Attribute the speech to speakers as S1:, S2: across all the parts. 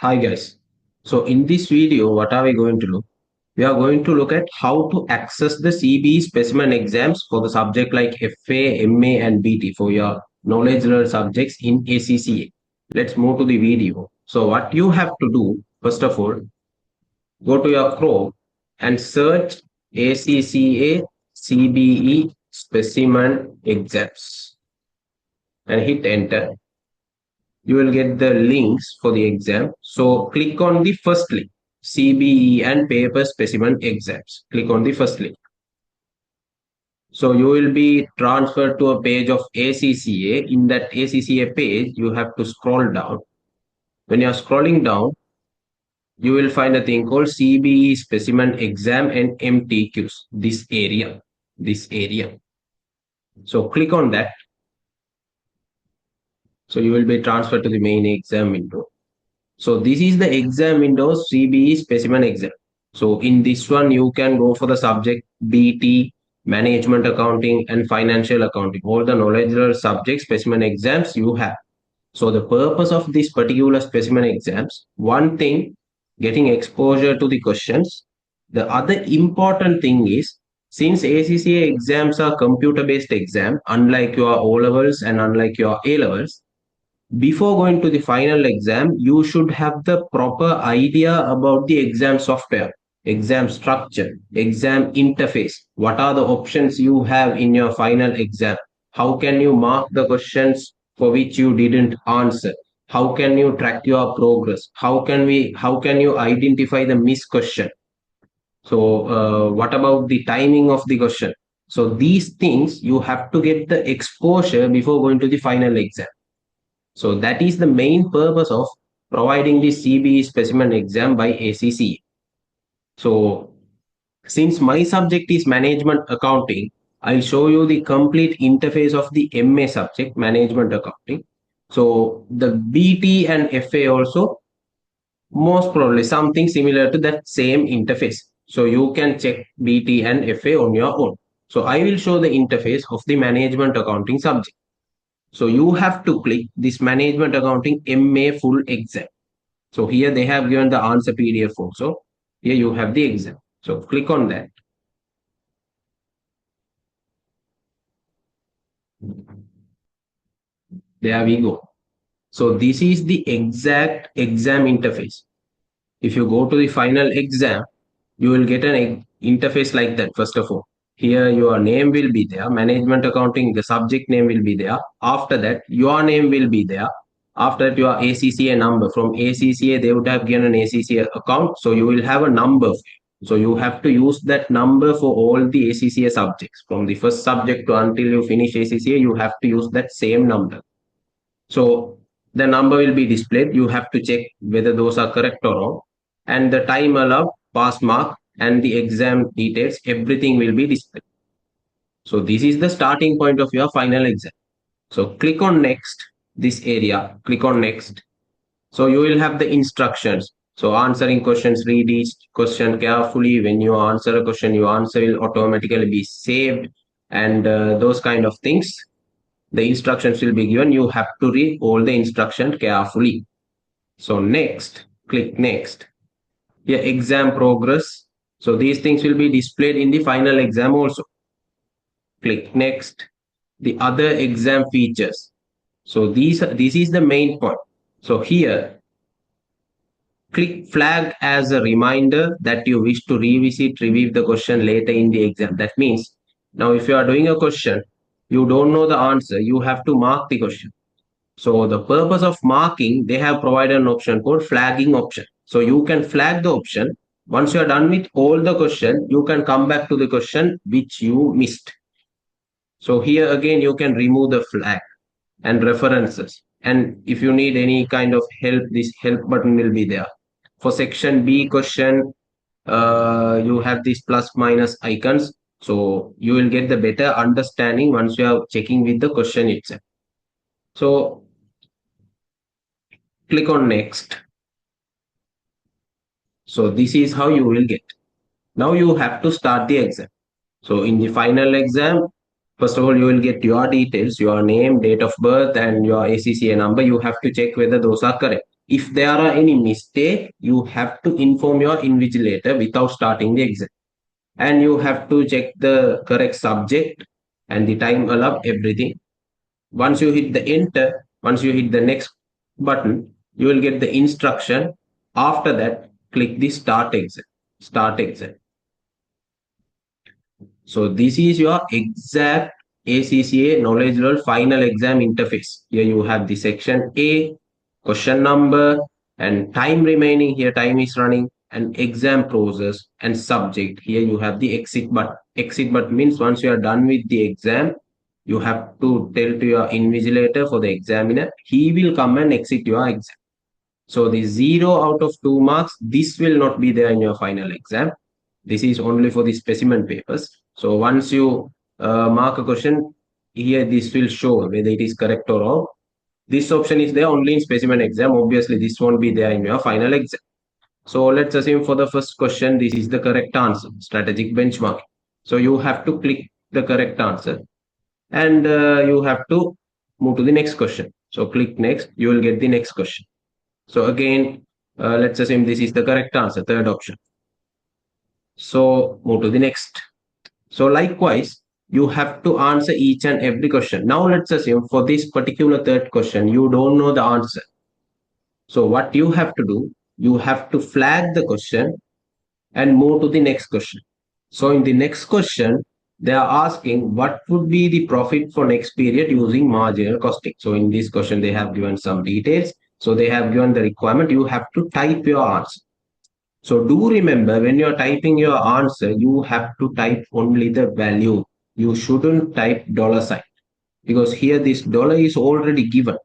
S1: Hi guys. So in this video, what are we going to look? We are going to look at how to access the CBE specimen exams for the subject like FA, MA and BT for your knowledge learned subjects in ACCA. Let's move to the video. So what you have to do, first of all, go to your Chrome and search ACCA CBE specimen exams and hit enter. You will get the links for the exam. So click on the first link, CBE and paper specimen exams. Click on the first link. So you will be transferred to a page of ACCA. In that ACCA page, you have to scroll down. When you are scrolling down, you will find a thing called CBE specimen exam and MTQs. This area. So click on that. So you will be transferred to the main exam window. So this is the exam windows CBE specimen exam. So in this one, you can go for the subject BT, management accounting and financial accounting. All the knowledge subject specimen exams you have. So the purpose of this particular specimen exams, one thing, getting exposure to the questions. The other important thing is, since ACCA exams are computer-based exam, unlike your O levels and unlike your A levels, before going to the final exam, you should have the proper idea about the exam software, exam structure, exam interface. What are the options you have in your final exam? How can you mark the questions for which you didn't answer? How can you track your progress? How can you identify the missed question? So, what about the timing of the question? So, these things you have to get the exposure before going to the final exam. So that is the main purpose of providing the CBE specimen exam by ACCA. So since my subject is management accounting, I'll show you the complete interface of the MA subject, management accounting. So the BT and FA also most probably something similar to that same interface. So you can check BT and FA on your own. So I will show the interface of the management accounting subject. So you have to click this management accounting MA full exam. So here they have given the answer PDF also. Here you have the exam. So click on that. There we go. So this is the exact exam interface. If you go to the final exam, you will get an interface like that. First of all, here your name will be there, management accounting, the subject name will be there. After that, your name will be there. After that, your ACCA number. From ACCA, they would have given an ACCA account, so you will have a number. So you have to use that number for all the ACCA subjects. From the first subject to until you finish ACCA, you have to use that same number. So the number will be displayed. You have to check whether those are correct or wrong. And the time allowed, pass mark, and the exam details, everything will be displayed. So this is the starting point of your final exam. So click on next, this area, click on next. So you will have the instructions. So answering questions, read each question carefully. When you answer a question, your answer will automatically be saved and those kind of things. The instructions will be given. You have to read all the instructions carefully. So next, click next. Here exam progress. So these things will be displayed in the final exam also. Click next. The other exam features. So this is the main point. So here, click flag as a reminder that you wish to review the question later in the exam. That means now if you are doing a question, you don't know the answer, you have to mark the question. So the purpose of marking, they have provided an option called flagging option. So you can flag the option. Once you are done with all the question, you can come back to the question which you missed. So here again, you can remove the flag and references. And if you need any kind of help, this help button will be there. For section B question, you have these plus minus icons. So you will get the better understanding once you are checking with the question itself. So click on next. So this is how you will get. Now you have to start the exam. So in the final exam, first of all, you will get your details, your name, date of birth, and your ACCA number. You have to check whether those are correct. If there are any mistake, you have to inform your invigilator without starting the exam. And you have to check the correct subject and the time allowed, everything. Once you hit the enter, once you hit the next button, you will get the instruction. After that, click the start exam. Start exam. So this is your exact ACCA knowledge level final exam interface. Here you have the section A, question number, and time remaining. Here time is running, and exam process and subject. Here you have the exit button. Exit button means once you are done with the exam, you have to tell to your invigilator for the examiner. He will come and exit your exam. So the 0 out of 2 marks, this will not be there in your final exam. This is only for the specimen papers. So once you mark a question, here this will show whether it is correct or wrong. This option is there only in specimen exam. Obviously, this won't be there in your final exam. So let's assume for the first question, this is the correct answer, strategic benchmarking. So you have to click the correct answer and you have to move to the next question. So click next, you will get the next question. So again, let's assume this is the correct answer, third option. So move to the next. So likewise, you have to answer each and every question. Now let's assume for this particular third question, you don't know the answer. So what you have to do, you have to flag the question and move to the next question. So in the next question, they are asking what would be the profit for next period using marginal costing. So in this question, they have given some details. So they have given the requirement. You have to type your answer. So do remember when you're typing your answer, you have to type only the value. You shouldn't type dollar sign because here this dollar is already given.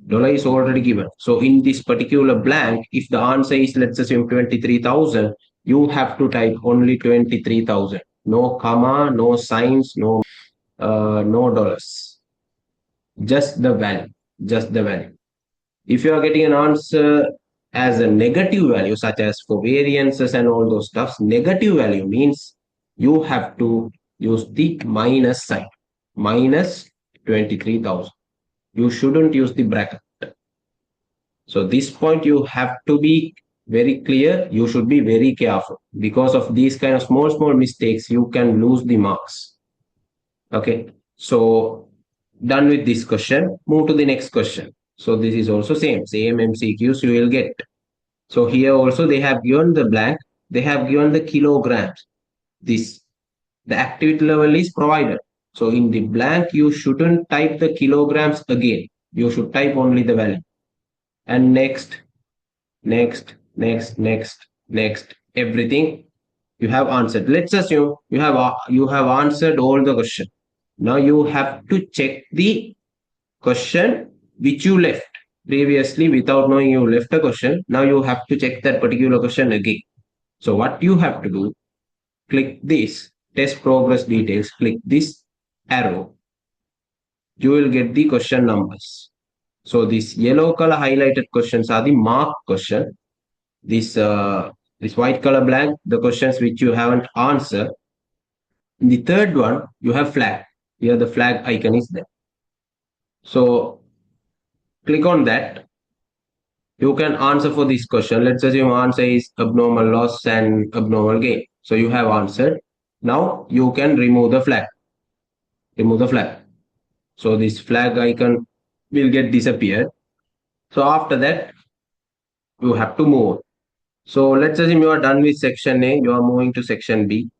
S1: Dollar is already given. So in this particular blank, if the answer is let's assume 23,000, you have to type only 23,000. No comma, no signs, no dollars. Just the value. Just the value. If you are getting an answer as a negative value, such as for variances and all those stuffs, negative value means you have to use the minus sign, minus 23,000. You shouldn't use the bracket. So this point you have to be very clear. You should be very careful because of these kind of small mistakes, you can lose the marks. Okay. So done with this question, move to the next question. So this is also same MCQs you will get. So here also they have given the blank, they have given the kilograms. This, the activity level is provided. So in the blank, you shouldn't type the kilograms again. You should type only the value. And next, everything you have answered. Let's assume you have answered all the question. Now you have to check the question which you left previously without knowing you left a question. Now you have to check that particular question again. So what you have to do, click this test progress details, click this arrow. You will get the question numbers. So these yellow color highlighted questions are the marked question. This white color blank, the questions which you haven't answered. In the third one, you have flag. Here the flag icon is there. So click on that. You can answer for this question. Let's assume answer is abnormal loss and abnormal gain. So you have answered. Now you can remove the flag. Remove the flag. So this flag icon will get disappeared. So after that, you have to move. So let's assume you are done with section A, you are moving to section B.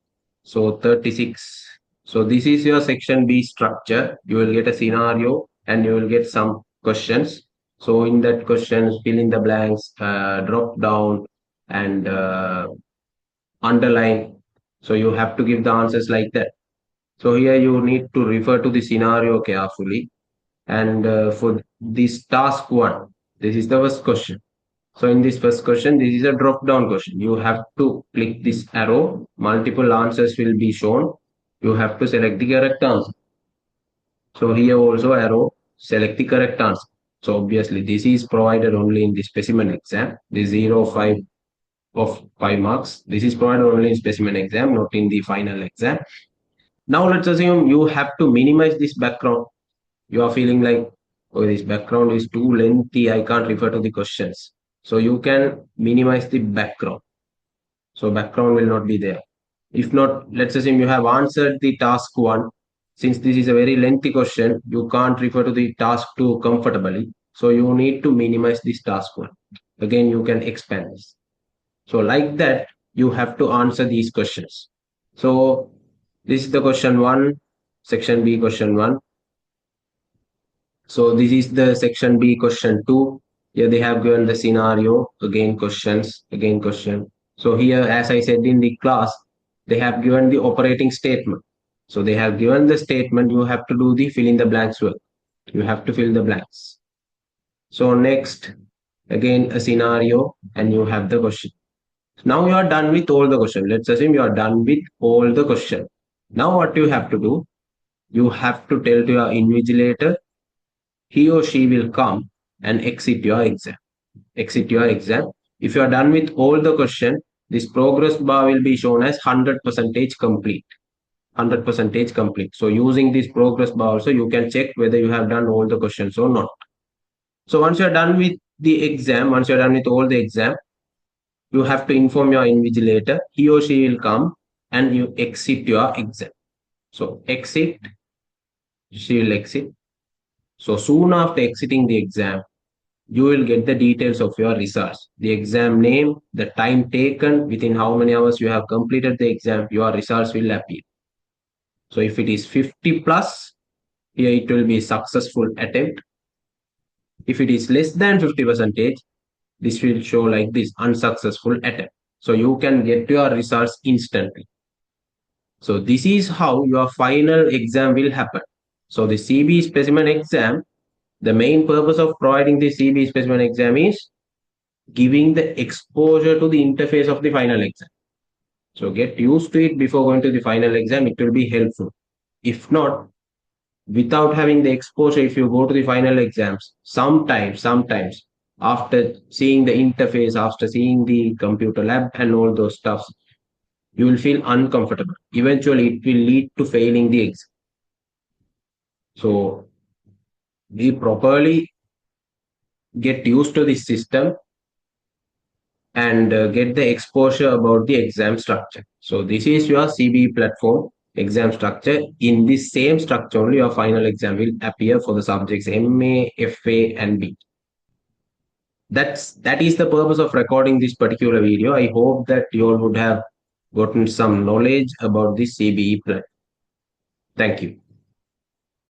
S1: So 36. So this is your section B structure. You will get a scenario and you will get some questions. So in that questions, fill in the blanks, drop down and underline. So you have to give the answers like that. So here you need to refer to the scenario carefully. And for this task one, this is the first question. So in this first question, this is a drop down question. You have to click this arrow. Multiple answers will be shown. You have to select the correct answer. So here also arrow, select the correct answer. So obviously this is provided only in the specimen exam. The 0, 5 of 5 marks. This is provided only in specimen exam, not in the final exam. Now let's assume you have to minimize this background. You are feeling like Oh, this background is too lengthy. I can't refer to the questions. So you can minimize the background. So background will not be there. If not, let's assume you have answered the task one. Since this is a very lengthy question, you can't refer to the task two comfortably. So you need to minimize this task one. Again, you can expand this. So like that, you have to answer these questions. So this is the question one, section B question one. So this is the section B question two. Here they have given the scenario, again questions, again question. So here, as I said in the class, they have given the operating statement. So they have given the statement, you have to do the fill in the blanks work. You have to fill the blanks. So next, again a scenario and you have the question. Now you are done with all the question. Let's assume you are done with all the question. Now what you have to do, you have to tell to your invigilator, he or she will come and exit your exam. Exit your exam. If you are done with all the question, this progress bar will be shown as 100% complete. 100% complete. So using this progress bar also, you can check whether you have done all the questions or not. So once you're done with the exam, once you're done with all the exam, you have to inform your invigilator. He or she will come and you exit your exam. So exit, she will exit. So soon after exiting the exam, you will get the details of your results. The exam name, the time taken, within how many hours you have completed the exam, your results will appear. So if it is 50 plus, here it will be successful attempt. If it is less than 50 percentage, this will show like this unsuccessful attempt. So you can get your results instantly. So this is how your final exam will happen. So the CBE specimen exam, the main purpose of providing the CBE specimen exam is giving the exposure to the interface of the final exam. So get used to it before going to the final exam. It will be helpful. If not, without having the exposure, if you go to the final exams, sometimes after seeing the interface, after seeing the computer lab and all those stuff, you will feel uncomfortable. Eventually, it will lead to failing the exam. So we properly get used to this system and get the exposure about the exam structure. So this is your CBE platform exam structure. In this same structure only your final exam will appear for the subjects MA, FA and B. That is the purpose of recording this particular video. I hope that you all would have gotten some knowledge about this CBE platform. Thank you.